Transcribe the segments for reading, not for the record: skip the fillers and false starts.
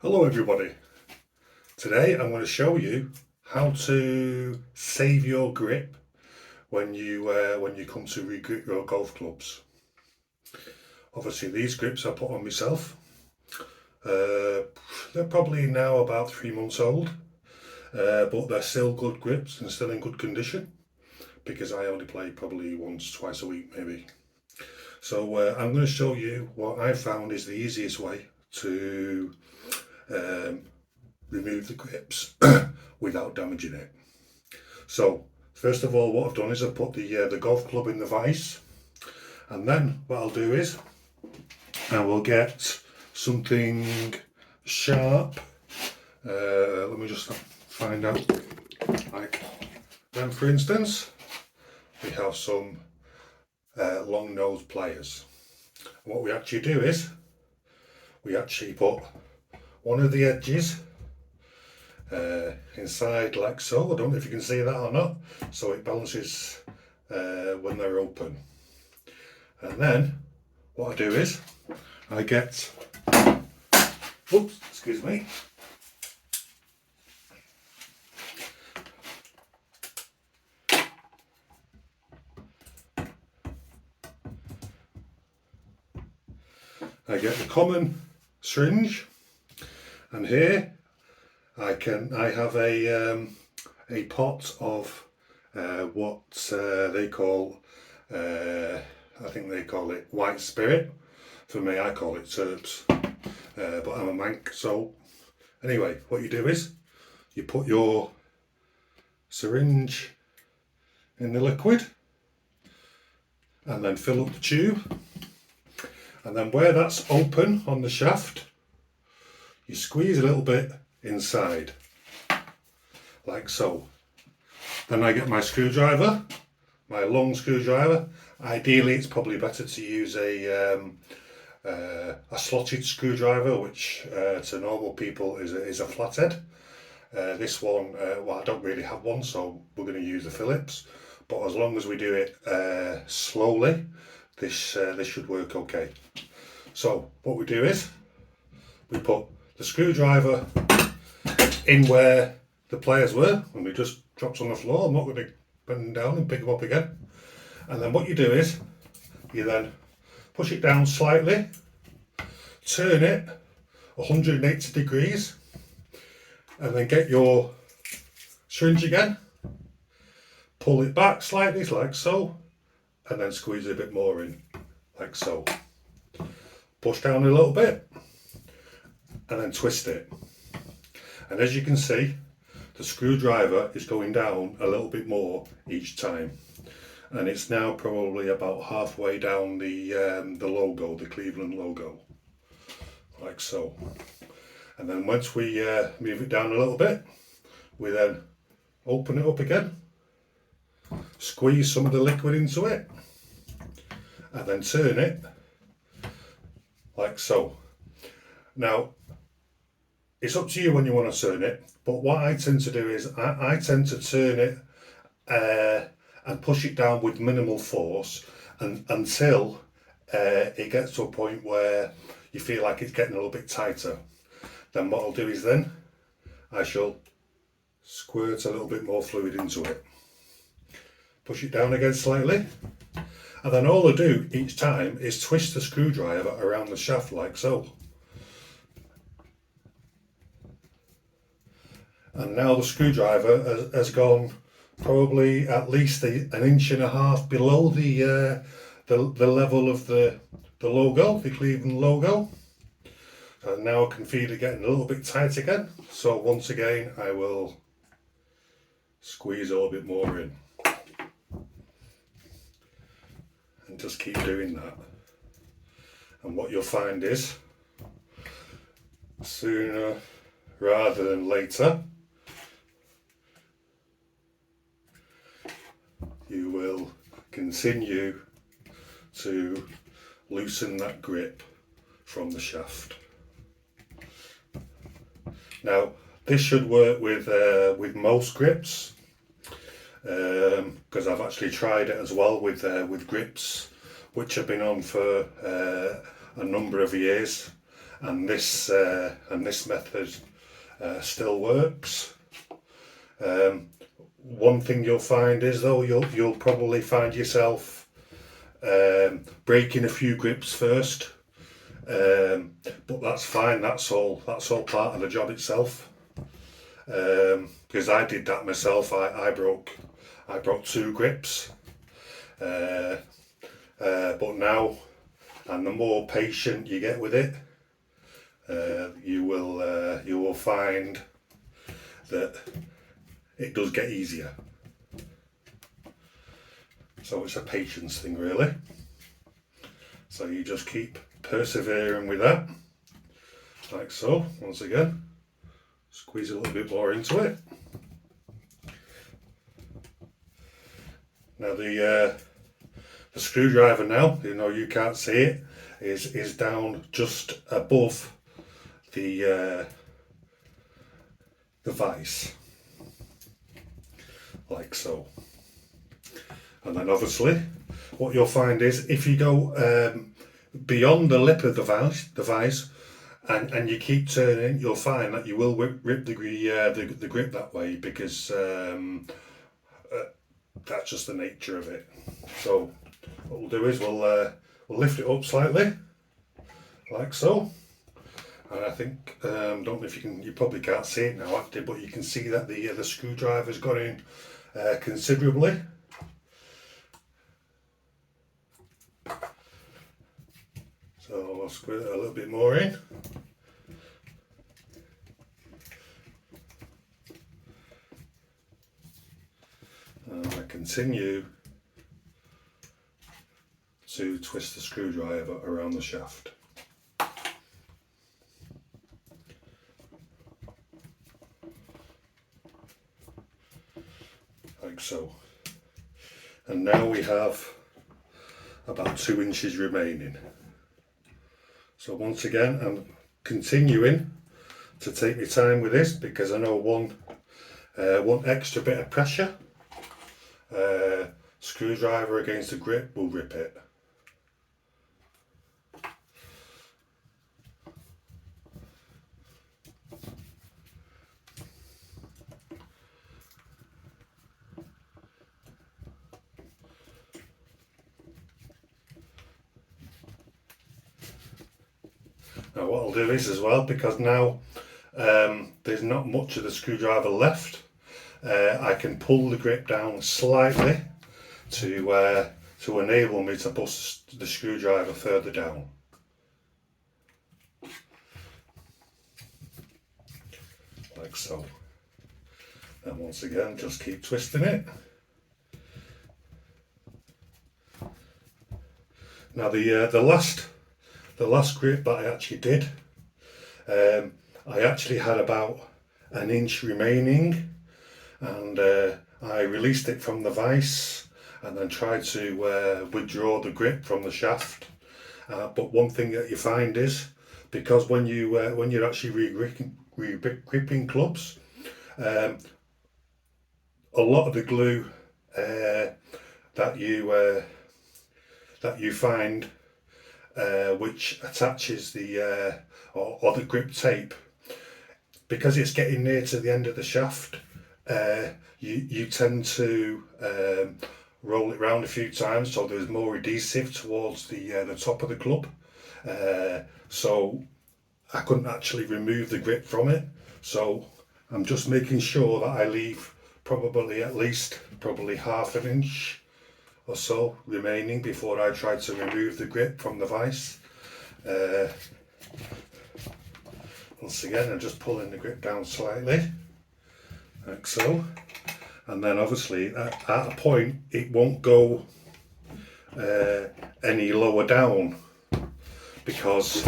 Hello everybody. Today I'm going to show you how to save your grip when you come to regrip your golf clubs. Obviously these grips I put on myself. They're probably now about 3 months old, but they're still good grips and still in good condition because I only play probably once, twice a week maybe. So I'm going to show you what I found is the easiest way to remove the grips without damaging it. So first of all, what I've done is I've put the golf club in the vise, and then what I'll do is I will get something sharp. Let me just find out. Like then, for instance, we have some long nose pliers. And what we actually do is we actually put one of the edges inside like so. I don't know if you can see that or not, so it balances when they're open. And then what I do is I get, oops, excuse me, I get the common syringe, and here I have a pot of what they call, I think they call it white spirit. For me, I call it Terps, but I'm a Manc. So anyway, what you do is you put your syringe in the liquid and then fill up the tube, and then where that's open on the shaft, you squeeze a little bit inside, like so. Then I get my screwdriver, my long screwdriver. Ideally, it's probably better to use a slotted screwdriver, which to normal people is a flathead. This one, well, I don't really have one, so we're going to use a Phillips. But as long as we do it slowly, this should work okay. So what we do is we put the screwdriver in where the pliers were, and we just drops on the floor. I'm not going to bend down and pick them up again. And then what you do is you then push it down slightly, turn it 180 degrees, and then get your syringe again, pull it back slightly like so, and then squeeze a bit more in like so. Push down a little bit and then twist it. And as you can see, the screwdriver is going down a little bit more each time, and it's now probably about halfway down the logo, the Cleveland logo, like so. And then once we move it down a little bit, we then open it up again, squeeze some of the liquid into it, and then turn it like so. Now, it's up to you when you want to turn it, but what I tend to do is I tend to turn it and push it down with minimal force until it gets to a point where you feel like it's getting a little bit tighter. Then what I'll do is then I shall squirt a little bit more fluid into it, push it down again slightly, and then all I do each time is twist the screwdriver around the shaft like so. And now the screwdriver has gone probably at least an inch and a half below the level of the logo, the Cleveland logo. And now I can feel it getting a little bit tight again. So once again, I will squeeze a little bit more in. And just keep doing that. And what you'll find is, sooner rather than later, you will continue to loosen that grip from the shaft. Now, this should work with most grips, because I've actually tried it as well with grips which have been on for a number of years, and this method still works. One thing you'll find is though you'll probably find yourself breaking a few grips first, but that's fine. That's all part of the job itself. Because I did that myself. I broke 2 grips, but now, and the more patient you get with it, you will find that it does get easier. So it's a patience thing, really. So you just keep persevering with that, like so. Once again, squeeze a little bit more into it. Now the screwdriver, now you can't see it, is down just above the vise, like so. And then obviously what you'll find is if you go beyond the lip of the vise and you keep turning, you'll find that you will rip the grip that way, because that's just the nature of it. So what we'll do is we'll lift it up slightly, like so. And I think, don't know if you probably can't see it now actually, but you can see that the screwdriver's gone in considerably. So I'll squeeze it a little bit more in. And I continue to twist the screwdriver around the shaft. Like so. And now we have about 2 inches remaining. So once again, I'm continuing to take my time with this, because I know one extra bit of pressure, screwdriver against the grip, will rip it. Now what I'll do is as well, because now there's not much of the screwdriver left, I can pull the grip down slightly to enable me to push the screwdriver further down. Like so. And once again, just keep twisting it. Now the last grip that I actually did, I actually had about 1 inch remaining, and I released it from the vise and then tried to withdraw the grip from the shaft. But one thing that you find is, because when you're actually re-gripping clubs, a lot of the glue that you find which attaches the or the grip tape, because it's getting near to the end of the shaft, you tend to roll it round a few times, so there's more adhesive towards the top of the club. So I couldn't actually remove the grip from it, so I'm just making sure that I leave probably at least half an inch or so remaining before I try to remove the grip from the vise. Once again, I'm just pulling the grip down slightly, like so, and then obviously at a point it won't go any lower down, because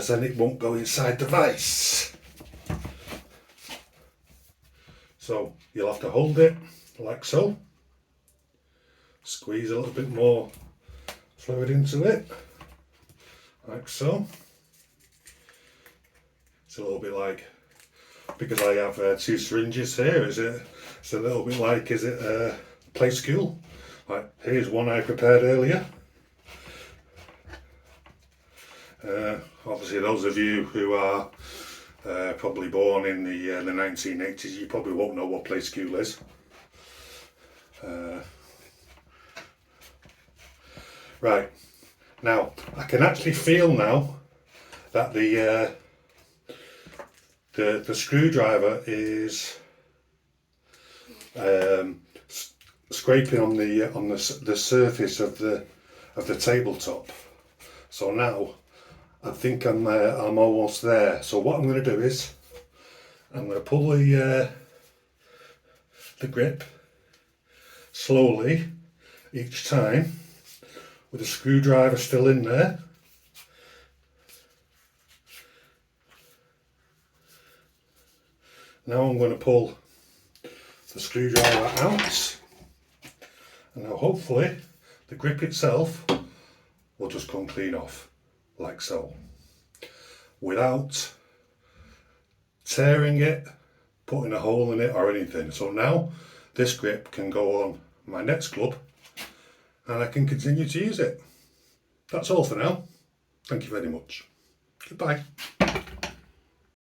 then it won't go inside the vise. So you'll have to hold it like so, squeeze a little bit more fluid into it, like so. It's a little bit like, because I have 2 syringes here, it's a little bit like, play school? Like, here's one I prepared earlier, Obviously those of you who are probably born in the 1980s, you probably won't know what play school is. Right, now I can actually feel now that the screwdriver is scraping on the surface of the tabletop. So now I think I'm almost there. So what I'm going to do is I'm going to pull the grip slowly each time with the screwdriver still in there. Now I'm going to pull the screwdriver out, and now hopefully the grip itself will just come clean off, like so, without tearing it, putting a hole in it or anything. So now this grip can go on my next club and I can continue to use it. That's all for now. Thank you very much. Goodbye.